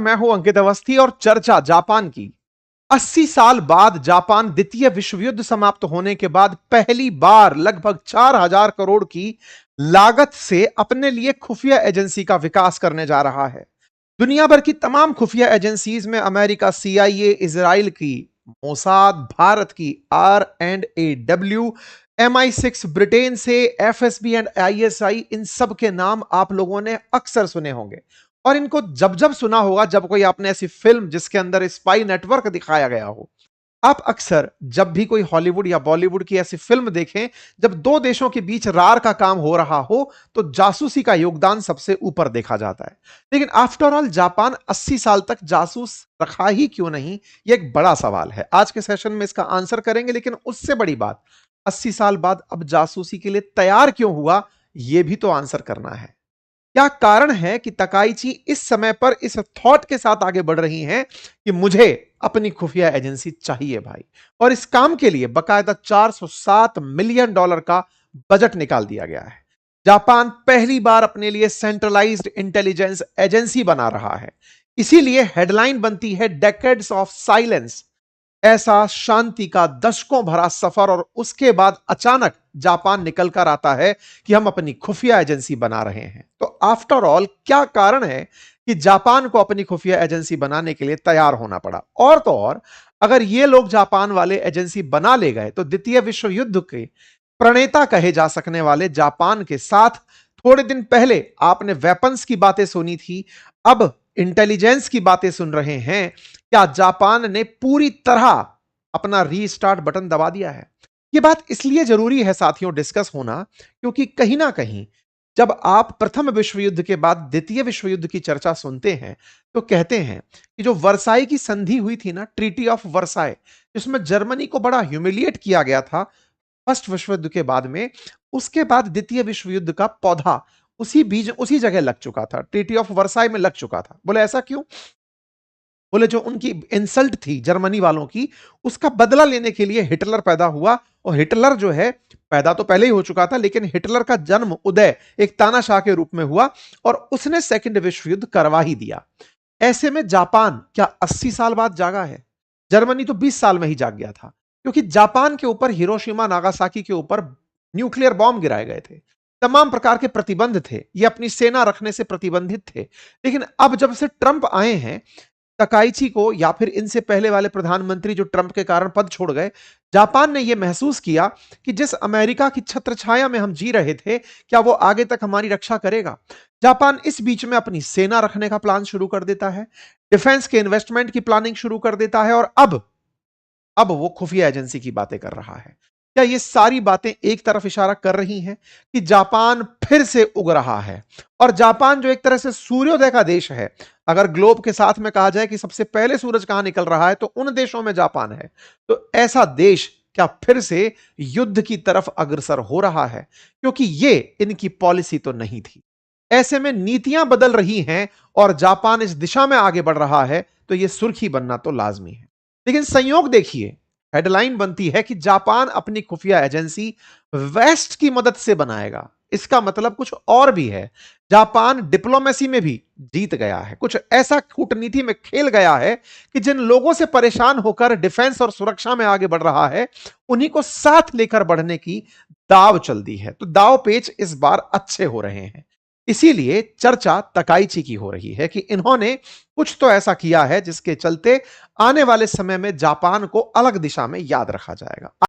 मैं हूं अंकित अवस्थी और चर्चा जापान की। 80 साल बाद जापान द्वितीय विश्व युद्ध समाप्त होने के बाद पहली बार लगभग 4000 करोड़ की लागत से अपने लिए खुफिया एजेंसी का विकास करने जा रहा है। दुनिया भर की तमाम खुफिया एजेंसीज में अमेरिका सीआईए, इजराइल की मोसाद, भारत की R&AW, MI6 ब्रिटेन से एफएसबी एंड आईएसआई, इन सब के नाम आप लोगों ने अक्सर सुने होंगे। और इनको जब जब सुना होगा जब कोई आपने ऐसी फिल्म जिसके अंदर स्पाई नेटवर्क दिखाया गया हो। आप अक्सर जब भी कोई हॉलीवुड या बॉलीवुड की ऐसी फिल्म देखें जब दो देशों के बीच रार का काम हो रहा हो तो जासूसी का योगदान सबसे ऊपर देखा जाता है। लेकिन आफ्टर ऑल जापान 80 साल तक जासूस रखा ही क्यों नहीं, यह एक बड़ा सवाल है। आज के सेशन में इसका आंसर करेंगे, लेकिन उससे बड़ी बात 80 साल बाद अब जासूसी के लिए तैयार क्यों हुआ, यह भी तो आंसर करना है। क्या कारण है कि तकाइची इस समय पर इस थॉट के साथ आगे बढ़ रही हैं कि मुझे अपनी खुफिया एजेंसी चाहिए भाई, और इस काम के लिए बकायदा $407 मिलियन का बजट निकाल दिया गया है। जापान पहली बार अपने लिए सेंट्रलाइज्ड इंटेलिजेंस एजेंसी बना रहा है। इसीलिए हेडलाइन बनती है डेकेड्स ऑफ साइलेंस। ऐसा शांति का दशकों भरा सफर और उसके बाद अचानक जापान निकल कर आता है कि हम अपनी खुफिया एजेंसी बना रहे हैं। तो आफ्टर ऑल क्या कारण है कि जापान को अपनी खुफिया एजेंसी बनाने के लिए तैयार होना पड़ा? और तो और, अगर ये लोग जापान वाले एजेंसी बना ले गए तो द्वितीय विश्व युद्ध के प्रणेता कहे जा सकने वाले जापान के साथ थोड़े दिन पहले आपने वेपन्स की बातें सुनी थी, अब इंटेलिजेंस की बातें सुन रहे हैं। क्या जापान ने पूरी तरह अपना रीस्टार्ट बटन दबा दिया है? यह बात इसलिए जरूरी है साथियों डिस्कस होना, क्योंकि कहीं ना कहीं जब आप प्रथम विश्व युद्ध के बाद द्वितीय विश्व युद्ध की चर्चा सुनते हैं तो कहते हैं कि जो वर्साई की संधि हुई थी ना, ट्रीटी ऑफ वर्साई, जिसमें जर्मनी को बड़ा ह्यूमिलिएट किया गया था फर्स्ट विश्व युद्ध के बाद में, उसके बाद द्वितीय विश्व युद्ध का पौधा उसी बीज उसी जगह लग चुका था, ट्रीटी ऑफ वर्साई में लग चुका था। बोले ऐसा क्यों? बोले जो उनकी इंसल्ट थी जर्मनी वालों की, उसका बदला लेने के लिए हिटलर पैदा हुआ। और हिटलर जो है पैदा तो पहले ही हो चुका था, लेकिन हिटलर का जन्म उदय एक तानाशाह के रूप में हुआ और उसने सेकंड विश्व युद्ध करवा ही दिया। ऐसे में जापान क्या 80 साल बाद जागा है? जर्मनी तो 20 साल में ही जाग गया था, क्योंकि जापान के ऊपर हिरोशिमा नागासाकी के ऊपर न्यूक्लियर बॉम्ब गिराए गए थे। तमाम प्रकार के प्रतिबंध थे, ये अपनी सेना रखने से प्रतिबंधित थे। लेकिन अब जब से ट्रंप आए हैं, तकाइची को या फिर इनसे पहले वाले प्रधानमंत्री जो ट्रंप के कारण पद छोड़ गए, जापान ने यह महसूस किया कि जिस अमेरिका की छत्रछाया में हम जी रहे थे, क्या वो आगे तक हमारी रक्षा करेगा? जापान इस बीच में अपनी सेना रखने का प्लान शुरू कर देता है, डिफेंस के इन्वेस्टमेंट की प्लानिंग शुरू कर देता है, और अब वो खुफिया एजेंसी की बातें कर रहा है। क्या ये सारी बातें एक तरफ इशारा कर रही हैं कि जापान फिर से उग रहा है? और जापान जो एक तरह से सूर्योदय का देश है, अगर ग्लोब के साथ में कहा जाए कि सबसे पहले सूरज कहां निकल रहा है तो उन देशों में जापान है। तो ऐसा देश क्या फिर से युद्ध की तरफ अग्रसर हो रहा है? क्योंकि ये इनकी पॉलिसी तो नहीं थी। ऐसे में नीतियां बदल रही हैं और जापान इस दिशा में आगे बढ़ रहा है, तो यह सुर्खी बनना तो लाजमी है। लेकिन संयोग देखिए, हेडलाइन बनती है कि जापान अपनी खुफिया एजेंसी वेस्ट की मदद से बनाएगा। इसका मतलब कुछ और भी है। जापान डिप्लोमेसी में भी जीत गया है, कुछ ऐसा कूटनीति में खेल गया है कि जिन लोगों से परेशान होकर डिफेंस और सुरक्षा में आगे बढ़ रहा है, उन्हीं को साथ लेकर बढ़ने की दाव चल दी है। तो दाव पेच इस बार अच्छे हो रहे हैं। इसीलिए चर्चा तकाइची की हो रही है कि इन्होंने कुछ तो ऐसा किया है जिसके चलते आने वाले समय में जापान को अलग दिशा में याद रखा जाएगा।